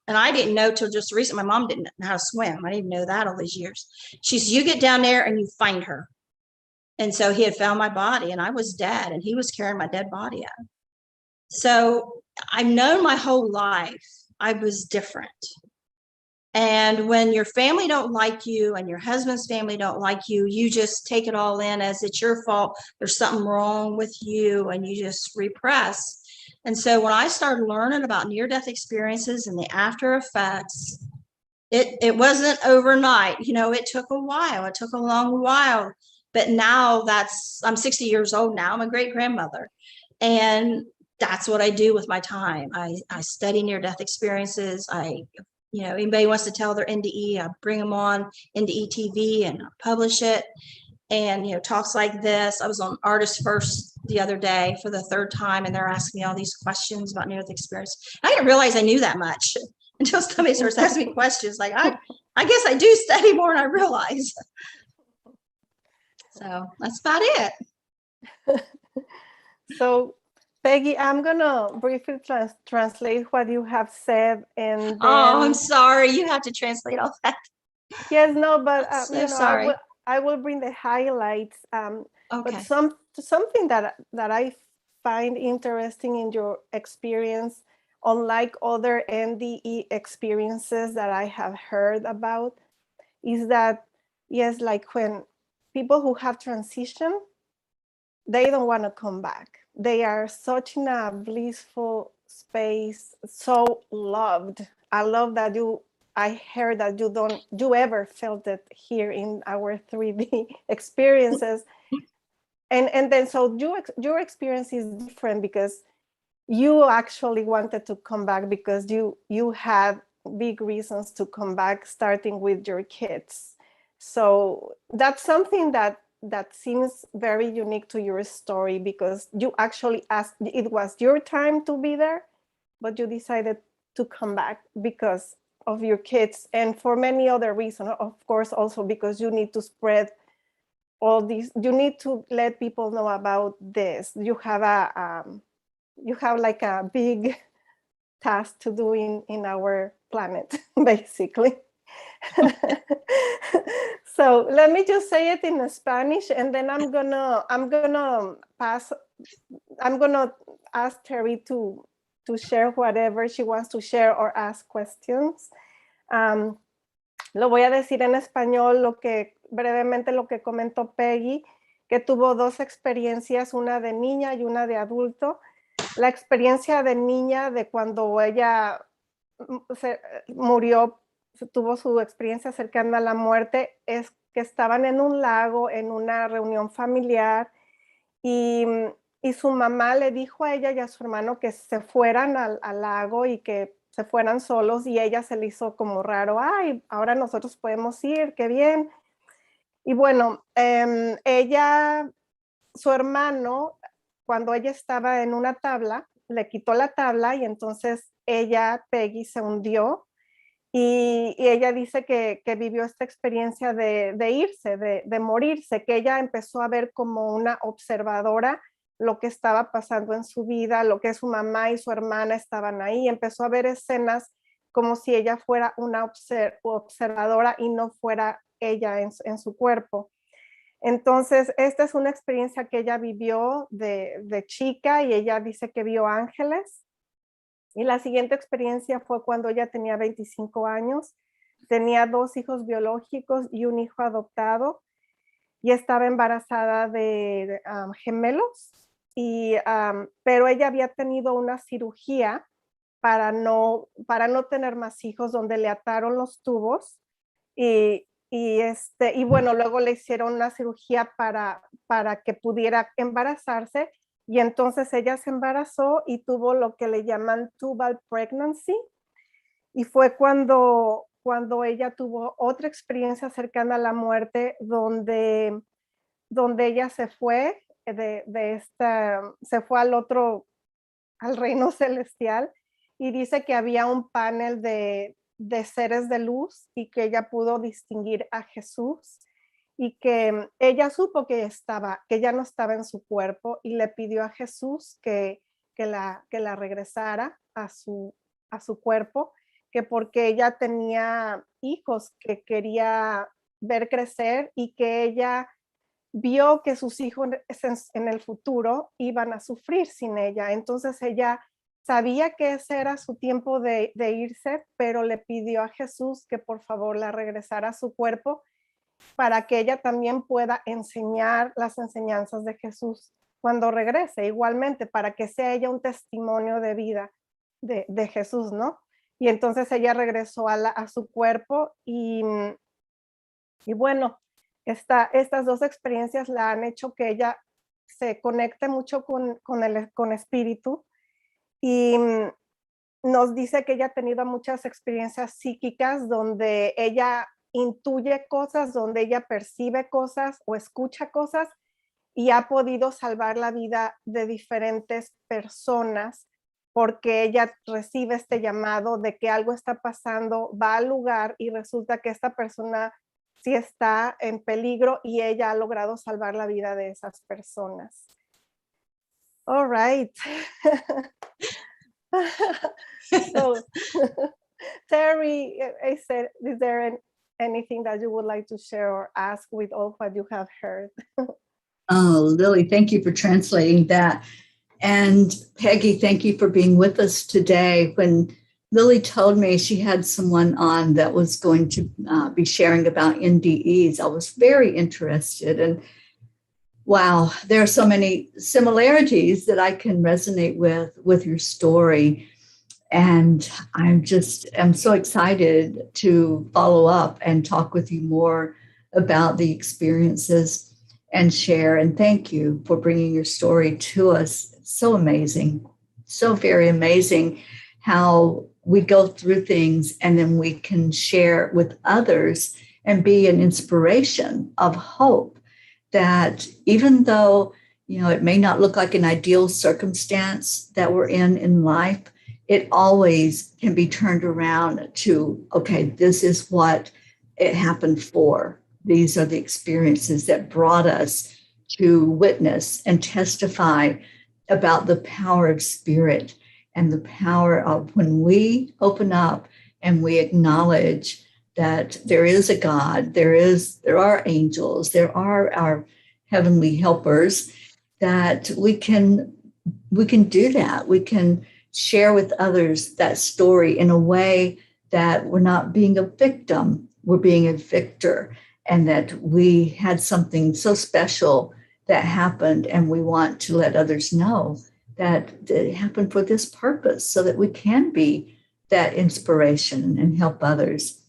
and I didn't know till just recent. My mom didn't know how to swim. I didn't know that all these years. She says, you get down there and you find her. And so he had found my body and I was dead and he was carrying my dead body out. So I've known my whole life I was different. And when your family don't like you and your husband's family don't like you, you just take it all in as it's your fault. There's something wrong with you and you just repress. And so when I started learning about near-death experiences and the after effects, it wasn't overnight. You know, it took a while. It took a long while. But now I'm 60 years old now. I'm a great grandmother. And that's what I do with my time. I study near-death experiences. You know, anybody wants to tell their NDE, I bring them on NDE TV and publish it. And, you know, talks like this. I was on Artist First the other day for the third time, and they're asking me all these questions about near-death experience. I didn't realize I knew that much until somebody starts asking me questions. Like, I guess I do study more than I realize. So that's about it. So, Peggy, I'm gonna briefly translate what you have said, and then, I'm sorry, you have to translate all that. Yes, no, but So you know, sorry. I will bring the highlights. Okay. But something that I find interesting in your experience, unlike other NDE experiences that I have heard about, is that yes, like when people who have transitioned, they don't want to come back. They are such in a blissful space, so loved. I love that I heard that you ever felt it here in our 3D experiences. And then so your experience is different because you actually wanted to come back because you had big reasons to come back, starting with your kids. So that's something that seems very unique to your story, because you actually asked, it was your time to be there, but you decided to come back because of your kids and for many other reasons. Of course, also because you need to spread all these, you need to let people know about this. You have like a big task to do in our planet, basically. So let me just say it in Spanish, and then I'm gonna ask Teri to share whatever she wants to share or ask questions. Lo voy a decir en español, brevemente lo que comentó Peggy, que tuvo dos experiencias, una de niña y una de adulto. La experiencia de niña, de cuando ella murió, tuvo su experiencia cercana a la muerte, es que estaban en un lago, en una reunión familiar, y su mamá le dijo a ella y a su hermano que se fueran al lago y que se fueran solos, y ella se le hizo como raro, ay, ahora nosotros podemos ir, qué bien. Y bueno, su hermano, cuando ella estaba en una tabla, le quitó la tabla y entonces ella, Peggy, se hundió. Y ella dice que vivió esta experiencia de irse, de morirse, que ella empezó a ver como una observadora lo que estaba pasando en su vida, lo que su mamá y su hermana estaban ahí. Empezó a ver escenas como si ella fuera una observadora y no fuera ella en su cuerpo. Entonces, esta es una experiencia que ella vivió de chica y ella dice que vio ángeles. Y la siguiente experiencia fue cuando ella tenía 25 años, tenía 2 hijos biológicos y un hijo adoptado y estaba embarazada de gemelos, pero ella había tenido una cirugía para no tener más hijos, donde le ataron los tubos y bueno, luego le hicieron una cirugía para que pudiera embarazarse. Y entonces ella se embarazó y tuvo lo que le llaman tubal pregnancy. Y fue cuando ella tuvo otra experiencia cercana a la muerte, donde ella se fue se fue al reino celestial, y dice que había un panel de seres de luz y que ella pudo distinguir a Jesús. Y que ella supo que ya no estaba en su cuerpo y le pidió a Jesús que la regresara a su cuerpo, que porque ella tenía hijos que quería ver crecer y que ella vio que sus hijos en el futuro iban a sufrir sin ella. Entonces ella sabía que ese era su tiempo de irse, pero le pidió a Jesús que por favor la regresara a su cuerpo, para que ella también pueda enseñar las enseñanzas de Jesús cuando regrese, igualmente para que sea ella un testimonio de vida de Jesús, ¿no? Y entonces ella regresó a su cuerpo y bueno, estas 2 experiencias la han hecho que ella se conecte mucho con espíritu, y nos dice que ella ha tenido muchas experiencias psíquicas donde ella intuye cosas, donde ella percibe cosas o escucha cosas, y ha podido salvar la vida de diferentes personas porque ella recibe este llamado de que algo está pasando, va al lugar y resulta que esta persona sí está en peligro y ella ha logrado salvar la vida de esas personas. All right. So, Teri, is there anything that you would like to share or ask with all what you have heard? Oh, Lily, thank you for translating that. And Peggy, thank you for being with us today. When Lily told me she had someone on that was going to be sharing about NDEs, I was very interested. And wow, there are so many similarities that I can resonate with your story. And I'm so excited to follow up and talk with you more about the experiences and share. And thank you for bringing your story to us. It's so amazing, so very amazing how we go through things and then we can share with others and be an inspiration of hope, that even though, it may not look like an ideal circumstance that we're in life, it always can be turned around to, okay, this is what it happened for. These are the experiences that brought us to witness and testify about the power of spirit and the power of when we open up and we acknowledge that there is a God, there are angels, there are our heavenly helpers, that we can do that. We can share with others that story in a way that we're not being a victim, we're being a victor, and that we had something so special that happened, and we want to let others know that it happened for this purpose so that we can be that inspiration and help others.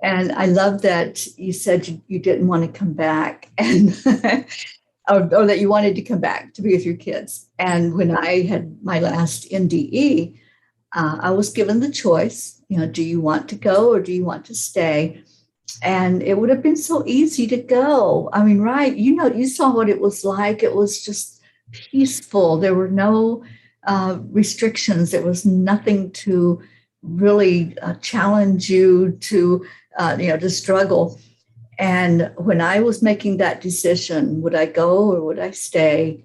And I love that you said you didn't want to come back, and or that you wanted to come back to be with your kids. And when I had my last NDE, I was given the choice, do you want to go or do you want to stay? And it would have been so easy to go. I mean, right, you saw what it was like. It was just peaceful. There were no restrictions. There was nothing to really challenge you to, to struggle. And when I was making that decision, would I go or would I stay?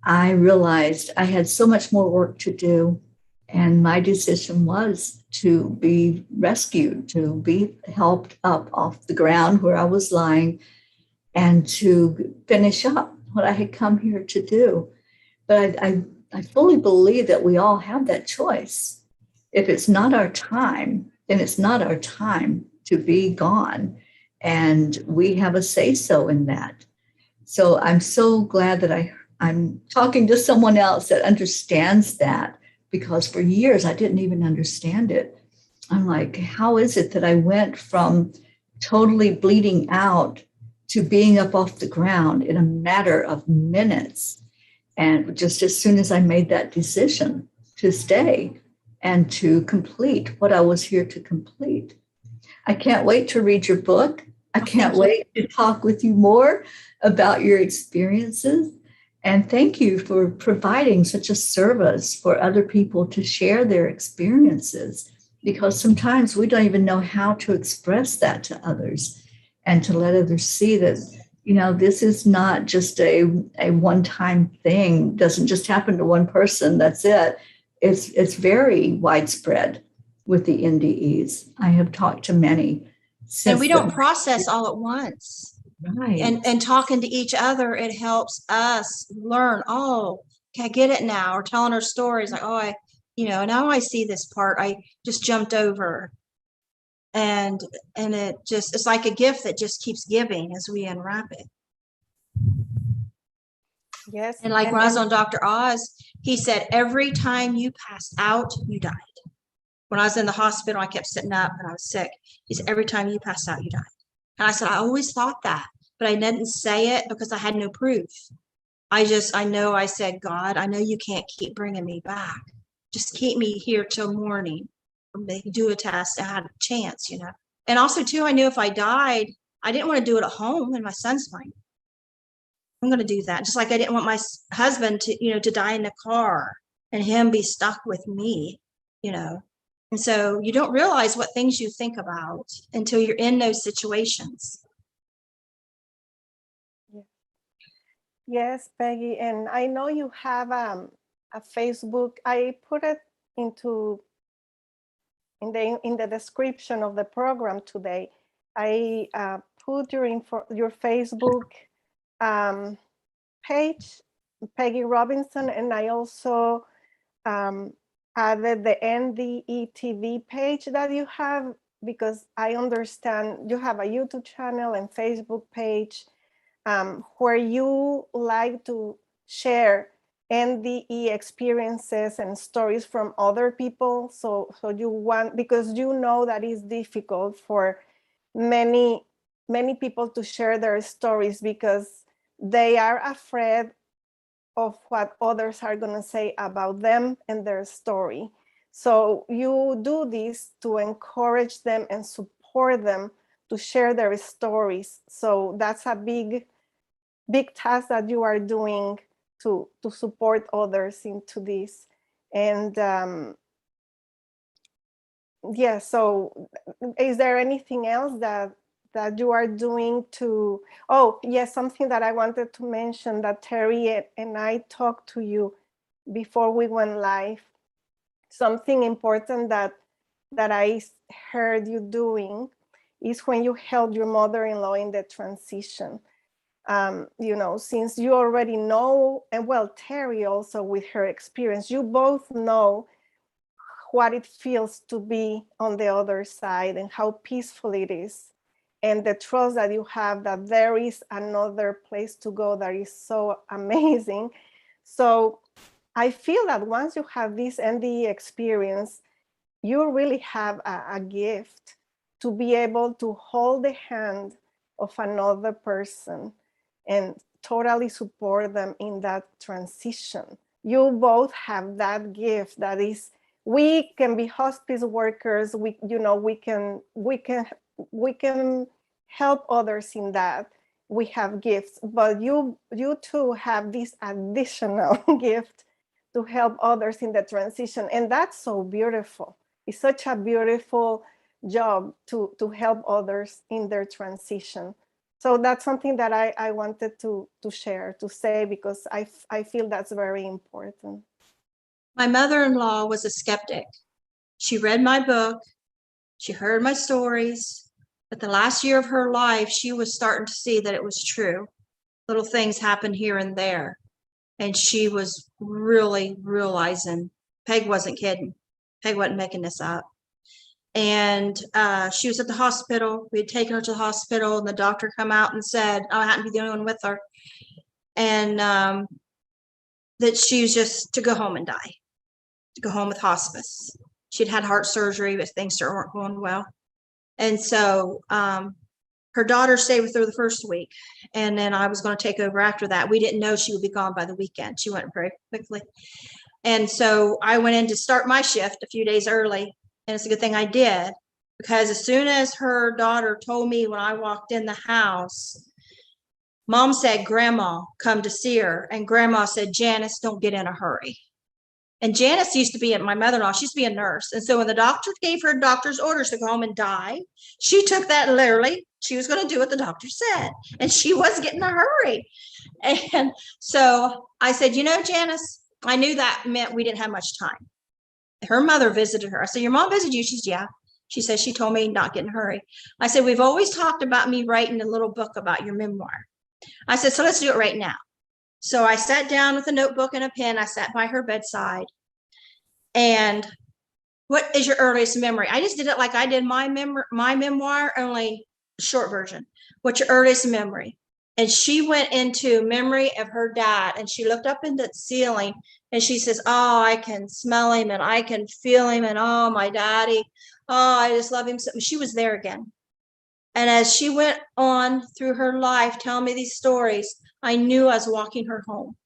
I realized I had so much more work to do. And my decision was to be rescued, to be helped up off the ground where I was lying, and to finish up what I had come here to do. But I fully believe that we all have that choice. If it's not our time, then it's not our time to be gone. And we have a say-so in that. So I'm so glad that I'm talking to someone else that understands that, because for years I didn't even understand it. I'm like, how is it that I went from totally bleeding out to being up off the ground in a matter of minutes? And just as soon as I made that decision to stay and to complete what I was here to complete. I can't wait to read your book. I can't wait to talk with you more about your experiences. And thank you for providing such a service for other people to share their experiences, because sometimes we don't even know how to express that to others and to let others see that, this is not just a one-time thing. It doesn't just happen to one person. That's it. It's very widespread with the NDEs. I have talked to many. And we don't process all at once. Right. And talking to each other, it helps us learn, oh, okay, I get it now. Or telling our stories like, oh, now I see this part I just jumped over. And it's like a gift that just keeps giving as we unwrap it. Yes. And like when I was on Dr. Oz, he said, every time you passed out, you died. When I was in the hospital, I kept sitting up and I was sick. He said, every time you passed out, you died. And I said, I always thought that, but I didn't say it because I had no proof. I said, God, I know you can't keep bringing me back. Just keep me here till morning. They can do a test. I had a chance, And also, too, I knew if I died, I didn't want to do it at home in my son's mind. I'm going to do that. Just like I didn't want my husband to die in the car and him be stuck with me, And so you don't realize what things you think about until you're in those situations. Yes, Peggy. And I know you have a Facebook. I put it in the description of the program today. I put your Facebook page, Pegi Robinson, and I also added the NDE TV page that you have, because I understand you have a YouTube channel and Facebook page where you like to share NDE experiences and stories from other people. So you want, because you know that it's difficult for many people to share their stories because they are afraid of what others are going to say about them and their story. So you do this to encourage them and support them to share their stories. So that's a big task that you are doing to support others into this. And yeah, so is there anything else that you are doing to, oh yes, something that I wanted to mention that Teri and I talked to you before we went live, something important that I heard you doing is when you helped your mother-in-law in the transition. Since you already know, and well, Teri also with her experience, you both know what it feels to be on the other side and how peaceful it is. And the trust that you have that there is another place to go that is so amazing. So I feel that once you have this NDE experience, you really have a gift to be able to hold the hand of another person and totally support them in that transition. You both have that gift that is, we can be hospice workers, we can help others in that. We have gifts, but you two have this additional gift to help others in the transition. And that's so beautiful. It's such a beautiful job to help others in their transition. So that's something that I wanted to share, to say, because I feel that's very important. My mother-in-law was a skeptic. She read my book, she heard my stories, but the last year of her life, she was starting to see that it was true. Little things happened here and there. And she was really realizing Peg wasn't kidding. Peg wasn't making this up. And she was at the hospital. We had taken her to the hospital, and the doctor come out and said, I happened to be the only one with her. And that she was just to go home and die, to go home with hospice. She'd had heart surgery, but things weren't going well. And so her daughter stayed with her the first week, and then I was going to take over after that. We didn't know she would be gone by the weekend. She went very quickly. And so I went in to start my shift a few days early, and it's a good thing I did, because as soon as her daughter told me when I walked in the house, Mom said, Grandma, come to see her. And Grandma said, Janice, don't get in a hurry. And Janice used to be my mother-in-law. She used to be a nurse. And so when the doctor gave her doctor's orders to go home and die, she took that literally. She was going to do what the doctor said. And she was getting a hurry. And so I said, you know, Janice, I knew that meant we didn't have much time. Her mother visited her. I said, your mom visited you? She said, yeah. She says, she told me not get in a hurry. I said, we've always talked about me writing a little book about your memoir. I said, so let's do it right now. So I sat down with a notebook and a pen. I sat by her bedside. And what is your earliest memory? I just did it like I did my memoir, only short version. What's your earliest memory? And she went into memory of her dad, and she looked up into the ceiling, and she says, oh, I can smell him, and I can feel him, and oh, my daddy, oh, I just love him. So she was there again. And as she went on through her life telling me these stories, I knew I was walking her home.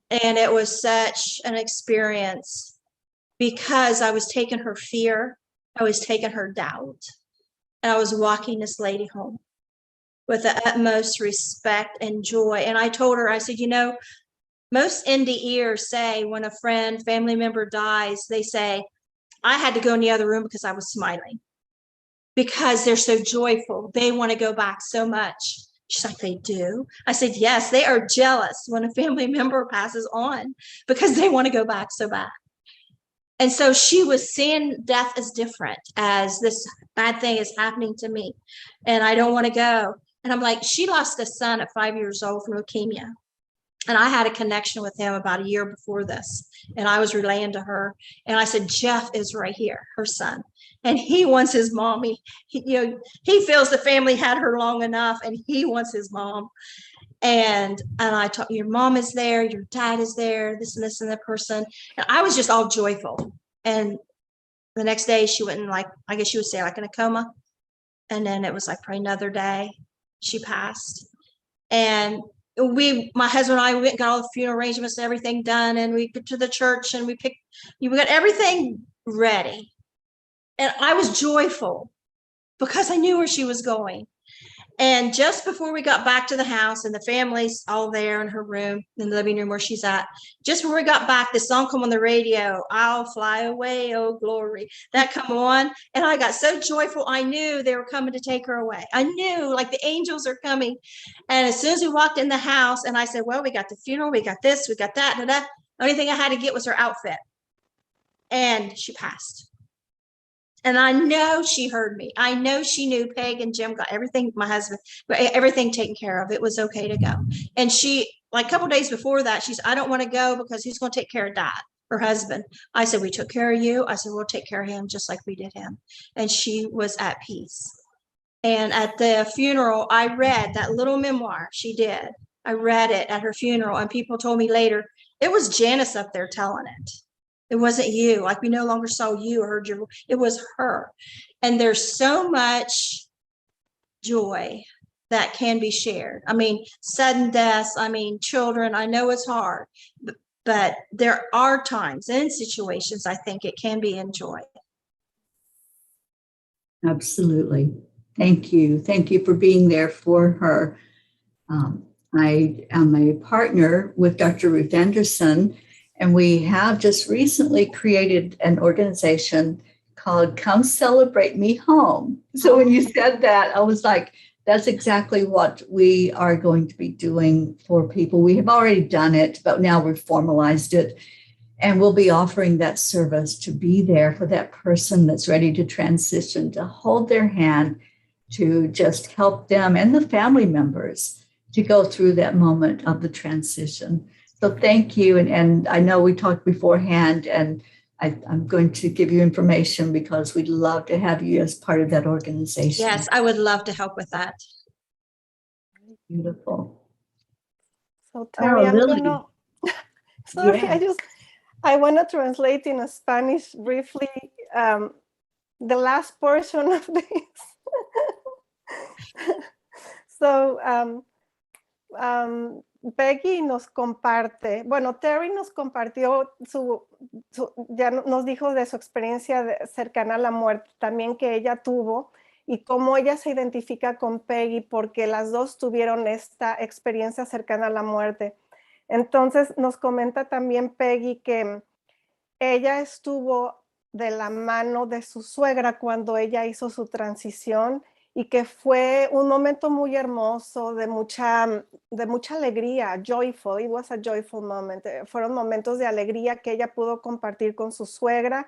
And it was such an experience, because I was taking her fear, I was taking her doubt, and I was walking this lady home with the utmost respect and joy. And I told her, I said, you know, most NDEers say when a friend, family member dies, they say, I had to go in the other room because I was smiling, because they're so joyful. They want to go back so much. She's like, they do? I said, yes, they are jealous when a family member passes on, because they want to go back so bad. And so she was seeing death as different, as this bad thing is happening to me, and I don't want to go. And I'm like, she lost a son at 5 years old from leukemia. And I had a connection with him about a year before this. And I was relaying to her. And I said, Jeff is right here, her son. And he wants his mommy. He feels the family had her long enough, and he wants his mom. And I told, your mom is there, your dad is there, this and this and that person. And I was just all joyful. And the next day she went in, like, I guess you would say, like in a coma. And then it was like probably another day she passed. And my husband and I, we went and got all the funeral arrangements and everything done. And we went to the church, and we got everything ready. And I was joyful because I knew where she was going. And just before we got back to the house, and the family's all there in her room, in the living room where she's at, just before we got back, this song come on the radio, I'll fly away, oh glory. That come on, and I got so joyful. I knew they were coming to take her away. I knew, like, the angels are coming. And as soon as we walked in the house, and I said, well, we got the funeral, we got this, we got that, and that. The only thing I had to get was her outfit. And she passed. And I know she heard me. I know she knew Peg and Jim got everything, my husband, everything taken care of. It was okay to go. And she, like a couple of days before that, she said, I don't want to go because who's going to take care of Dad, her husband? I said, we took care of you. I said, we'll take care of him just like we did him. And she was at peace. And at the funeral, I read that little memoir she did. I read it at her funeral, and people told me later, it was Janice up there telling it. It wasn't you. Like, we no longer saw you or heard your voice. It was her. And there's so much joy that can be shared. I mean, sudden deaths, I mean, children, I know it's hard, but there are times and situations I think it can be enjoyed. Absolutely. Thank you. Thank you for being there for her. I am a partner with Dr. Ruth Anderson, and we have just recently created an organization called Come Celebrate Me Home. So when you said that, I was like, that's exactly what we are going to be doing for people. We have already done it, but now we've formalized it. And we'll be offering that service to be there for that person that's ready to transition, to hold their hand, to just help them and the family members to go through that moment of the transition. So thank you. And I know we talked beforehand, and I'm going to give you information because we'd love to have you as part of that organization. Yes, I would love to help with that. Beautiful. So Teri, I'm Lily. gonna, sorry, Yes. I want to translate in Spanish briefly the last portion of this. So, Peggy nos comparte, bueno, Teri nos compartió ya nos dijo de su experiencia cercana a la muerte, también que ella tuvo, y cómo ella se identifica con Peggy porque las dos tuvieron esta experiencia cercana a la muerte. Entonces nos comenta también Peggy que ella estuvo de la mano de su suegra cuando ella hizo su transición y que fue un momento muy hermoso, de mucha alegría, joyful, it was a joyful moment. Fueron momentos de alegría que ella pudo compartir con su suegra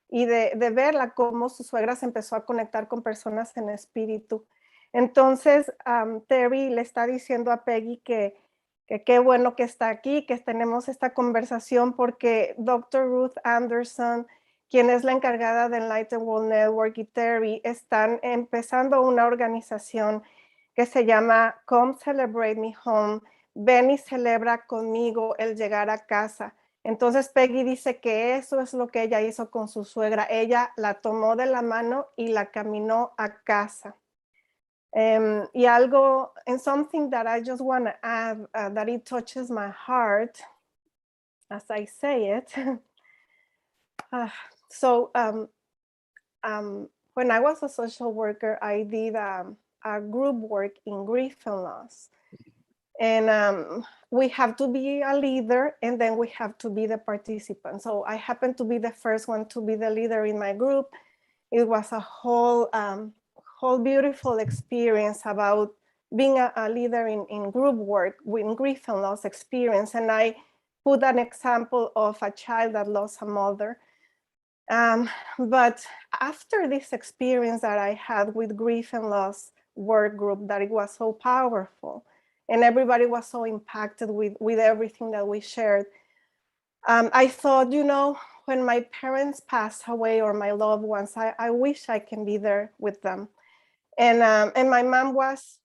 y de verla cómo su suegra se empezó a conectar con personas en espíritu. Entonces, Teri le está diciendo a Peggy que qué bueno que está aquí, que tenemos esta conversación porque Dr. Ruth Anderson, quien es la encargada de Enlightened World Network, y Teri están empezando una organización que se llama Come Celebrate Me Home, ven y celebra conmigo el llegar a casa. Entonces Peggy dice que eso es lo que ella hizo con su suegra. Ella la tomó de la mano y la caminó a casa. Y algo, and something that I just want to add, that it touches my heart as I say it. So when I was a social worker, I did a group work in grief and loss. And we have to be a leader, and then we have to be the participant. So I happened to be the first one to be the leader in my group. It was a whole beautiful experience about being a leader in group work, in grief and loss experience. And I put an example of a child that lost a mother. But after this experience that I had with grief and loss work group, that it was so powerful, and everybody was so impacted with everything that we shared, I thought, you know, when my parents pass away or my loved ones, I wish I can be there with them. And my mom was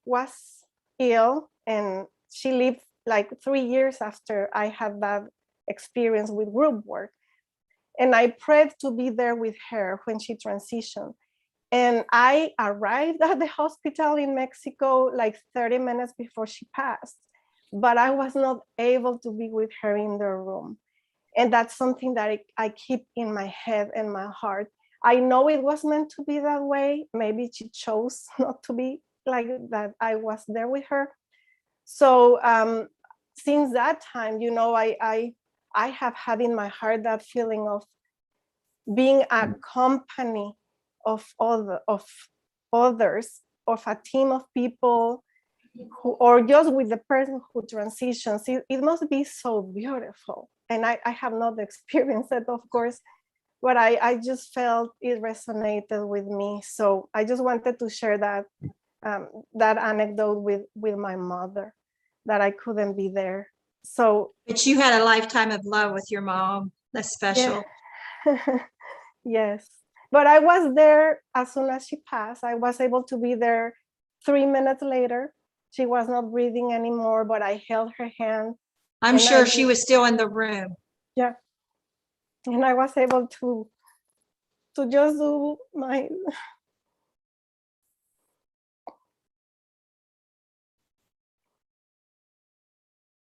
ill, and she lived like 3 years after I had that experience with group work. And I prayed to be there with her when she transitioned. And I arrived at the hospital in Mexico like 30 minutes before she passed, but I was not able to be with her in the room. And that's something that I keep in my head and my heart. I know it was meant to be that way. Maybe she chose not to be like that. I was there with her. So since that time, you know, I have had in my heart that feeling of being a company of others, of a team of people, or just with the person who transitions. It must be so beautiful. And I have not experienced it, of course, but I just felt it resonated with me. So I just wanted to share that anecdote with my mother, that I couldn't be there. So, but you had a lifetime of love with your mom. That's special. Yeah. Yes, but I was there as soon as she passed. I was able to be there 3 minutes later. She was not breathing anymore, but I held her hand. I'm sure she was still in the room. Yeah, and I was able to just do my.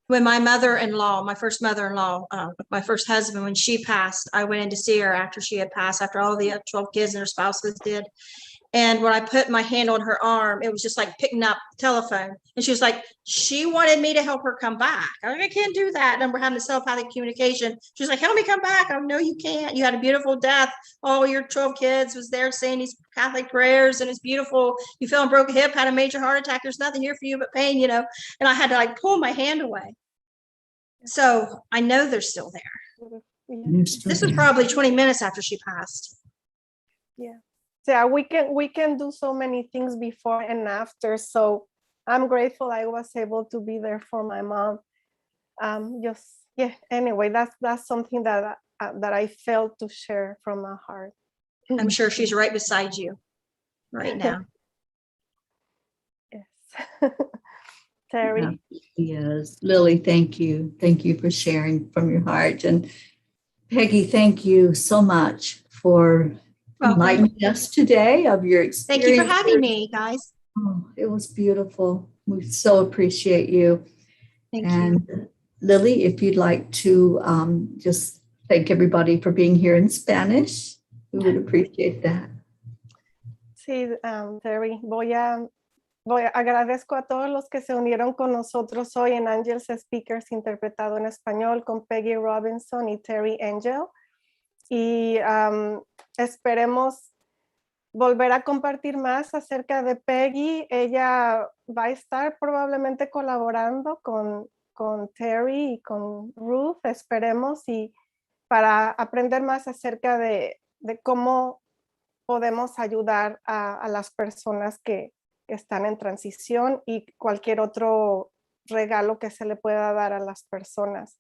When my mother-in-law, my first mother-in-law, my first husband, when she passed, I went in to see her after she had passed, after all the 12 kids and her spouses did. And when I put my hand on her arm, it was just like picking up the telephone. And she was like, she wanted me to help her come back. I'm like, I can't do that. And we're having a telepathic communication. She was like, help me come back. I no, you can't. You had a beautiful death. All your 12 kids was there saying these Catholic prayers, and it's beautiful. You fell and broke a hip, had a major heart attack. There's nothing here for you but pain, And I had to like pull my hand away. So I know they're still there. This was probably 20 minutes after she passed. Yeah. Yeah, we can do so many things before and after. So I'm grateful I was able to be there for my mom. Anyway, that's something that I felt to share from my heart. I'm sure she's right beside you right now. Yes. Teri. Yes, Lily, thank you. Thank you for sharing from your heart. And Peggy, thank you so much for enlightening us today of your experience. Thank you for having me, guys. Oh, it was beautiful. We so appreciate you. Thank you. Lily, if you'd like to just thank everybody for being here in Spanish, we would appreciate that. Sí, Teri, agradezco a todos los que se unieron con nosotros hoy en Angels Speakers interpretado en español con Pegi Robinson y Teri Angel. Y esperemos volver a compartir más acerca de Pegi. Ella va a estar probablemente colaborando con Teri y con Ruth, esperemos, y para aprender más acerca de cómo podemos ayudar a las personas que están en transición y cualquier otro regalo que se le pueda dar a las personas.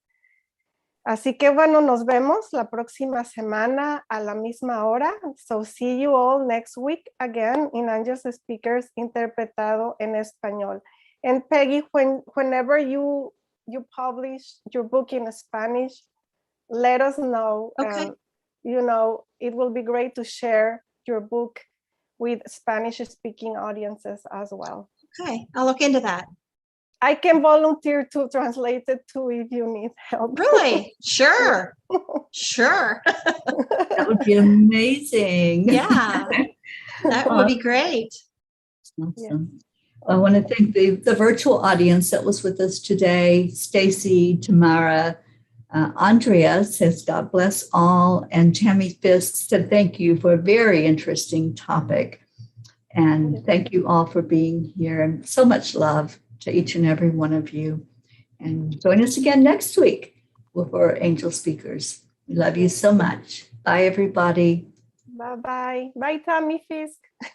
Así que bueno, nos vemos la próxima semana a la misma hora. So see you all next week again in Angels Speakers interpretado en español. And Peggy, whenever you publish your book in Spanish, let us know. Okay. It will be great to share your book with Spanish-speaking audiences as well. Okay, I'll look into that. I can volunteer to translate it too if you need help. Really? Sure. Sure. That would be amazing. Yeah, that would be great. Awesome. Yeah. I want to thank the virtual audience that was with us today. Stacy, Tamara, Andrea says, God bless all. And Tammy Fisk said, thank you for a very interesting topic. And thank you all for being here, and so much love to each and every one of you. And join us again next week for Angel Speakers. We love you so much. Bye, everybody. Bye-bye. Bye, Tammy Fisk.